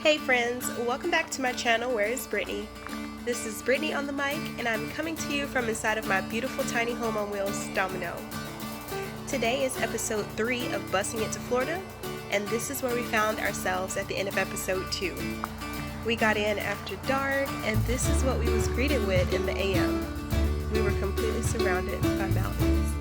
Hey friends, welcome back to my channel, Where is Brittany? This is Brittany on the mic, and I'm coming to you from inside of my beautiful tiny home on wheels, Domino. Today is episode 3 of Busing It to Florida, and this is where we found ourselves at the end of episode 2. We got in after dark, and this is what we was greeted with in the AM. We were completely surrounded by mountains.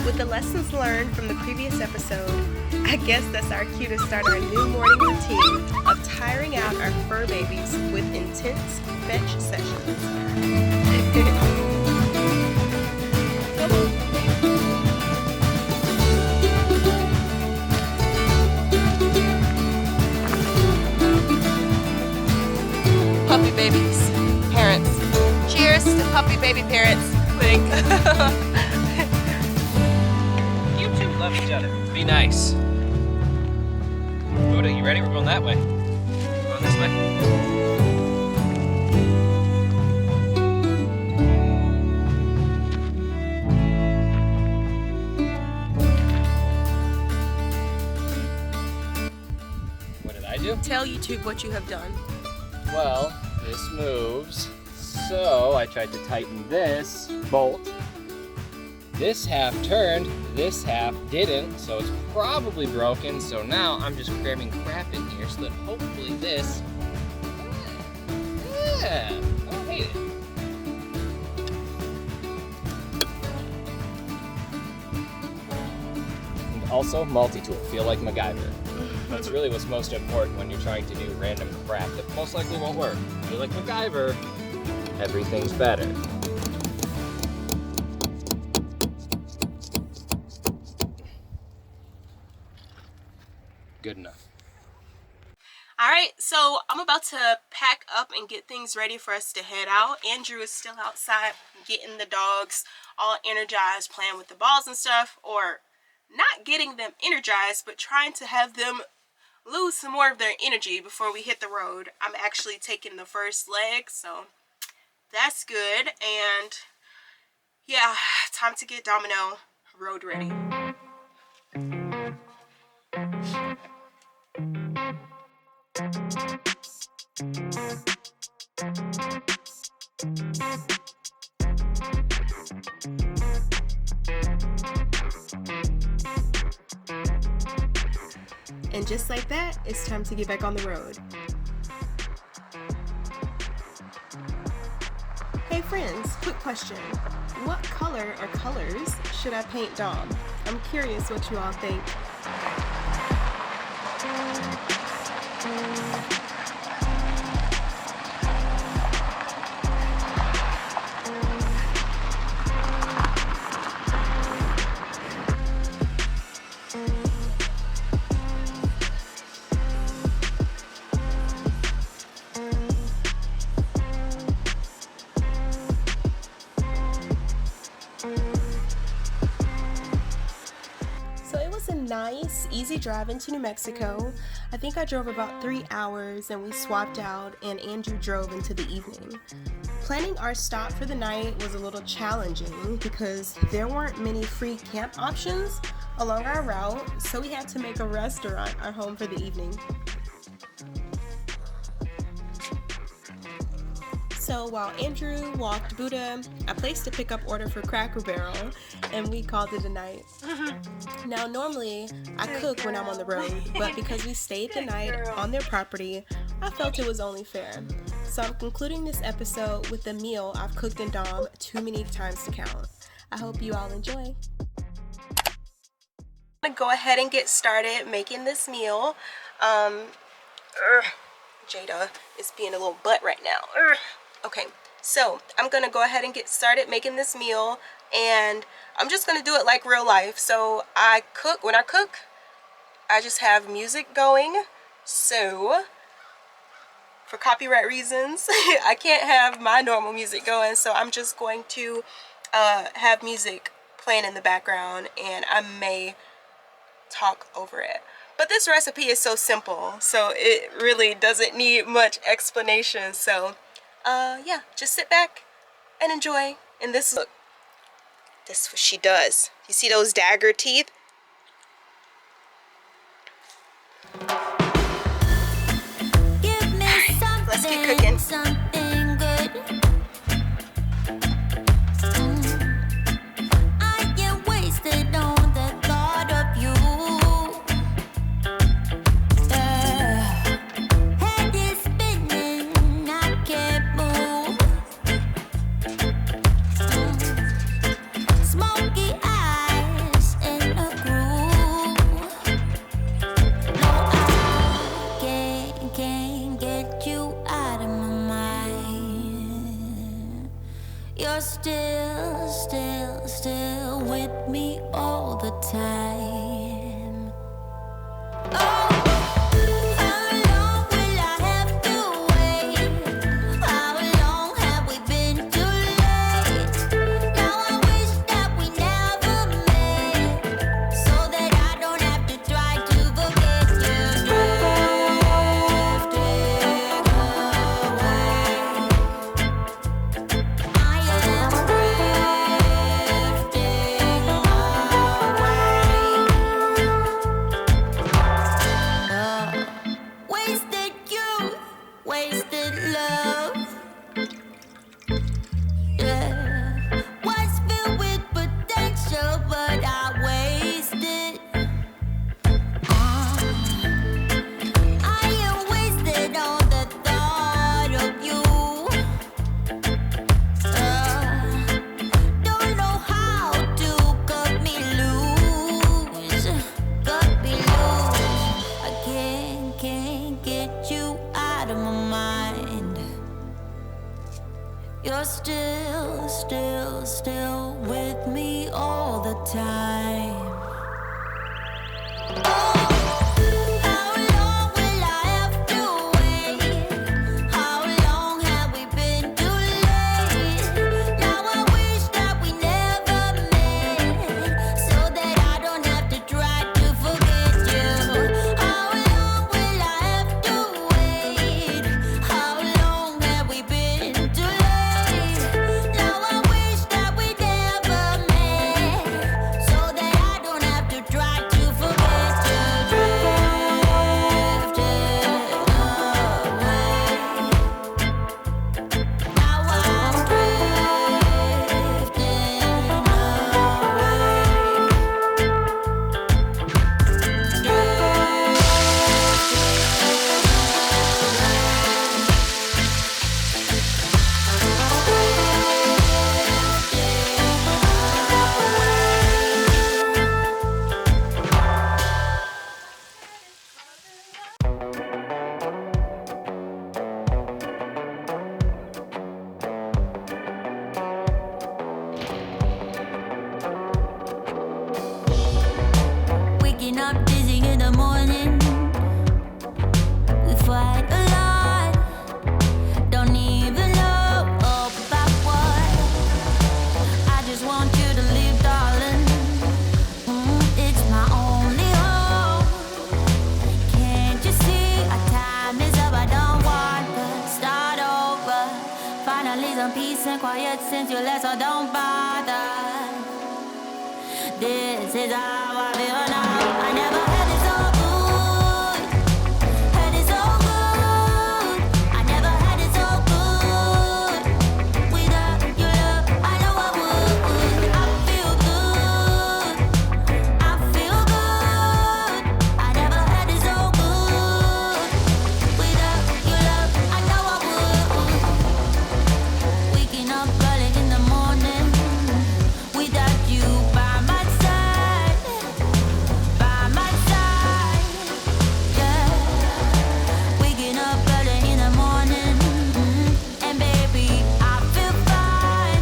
With the lessons learned from the previous episode, I guess that's our cue to start our new morning routine of tiring out our fur babies with intense fetch sessions. Puppy babies, parents. Cheers to puppy baby parents. Love each other. Be nice. Buddha, you ready? We're going that way. We're going this way. What did I do? Tell YouTube what you have done. Well, this moves. So I tried to tighten this bolt. This half turned, this half didn't, so it's probably broken. So now I'm just cramming crap in here so that hopefully this, I don't hate it. And also multi-tool, feel like MacGyver. That's really what's most important when you're trying to do random crap that most likely won't work. Feel like MacGyver, everything's better. Good enough. Alright, so I'm about to pack up and get things ready for us to head out. Andrew is still outside getting the dogs all energized, playing with the balls and stuff, or not getting them energized, but trying to have them lose some more of their energy before we hit the road. I'm actually taking the first leg, so that's good. And yeah, time to get Domino road ready. And just like that, it's time to get back on the road. Hey friends, quick question. What color or colors should I paint Dom? I'm curious what you all think. Nice, easy drive into New Mexico. I think I drove about 3 hours and we swapped out and Andrew drove into the evening. Planning our stop for the night was a little challenging because there weren't many free camp options along our route, so we had to make a restaurant our home for the evening. So while Andrew walked Buddha, I placed a pickup order for Cracker Barrel and we called it a night. Now normally I cook when I'm on the road, but because we stayed the night on their property, I felt it was only fair. So I'm concluding this episode with a meal I've cooked in Dom too many times to count. I hope you all enjoy. I'm gonna go ahead and get started making this meal. Jada is being a little butt right now. Okay, so I'm gonna go ahead and get started making this meal, and I'm just gonna do it like real life. So when I cook, I just have music going. So for copyright reasons, I can't have my normal music going, so I'm just going to have music playing in the background, and I may talk over it. But this recipe is so simple, so it really doesn't need much explanation. So yeah, just sit back and enjoy. And this, look, this is what she does. You see those dagger teeth? Let's keep cooking. Still with me all the time. Oh, how long will I have to wait? How long have we been too late? Now I wish that we never met, so that I don't have to try to forget you. Drifting away, I am wasted love. Yeah. Was filled with potential, but I wasted. I am wasted on the thought of you. Don't know how to cut me loose. Cut me loose. I can't get you out of my mind. You're still with me all the time. How long will I have to wait? How long have we been too late? Now I wish that we never met, so that I don't have to try to forget you. How long will I have to wait? How long have we been too late? Now I wish that we never met, so that I don't have to try to forget you. Drifting away. Now I'm drifting waking up dizzy in the morning. We fight a lot. Don't even know about what. I just want you to leave, darling. It's my only hope. Can't you see our time is up? I don't want to start over. Finally some peace and quiet since you left, so don't bother. This is how I feel now. I never had it so good. Had it so good. I never had it so good. Without your love, I know I would. I feel good. I feel good. I never had it so good. Without your love, I know I would. Waking up early in the morning without you by my side. By my side, yeah. Waking up early in the morning, and baby, I feel fine.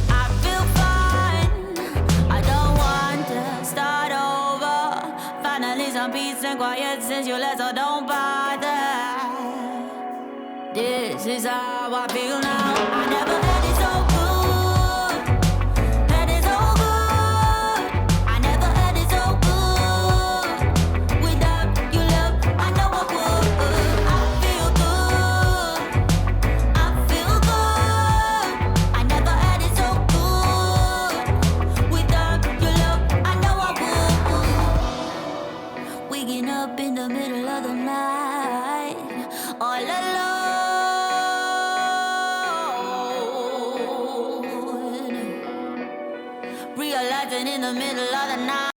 I feel fine. I don't want to start over. Finally some peace and quiet since you left, so don't bother. This is how I feel now. I never had it so good. living in the middle of the night.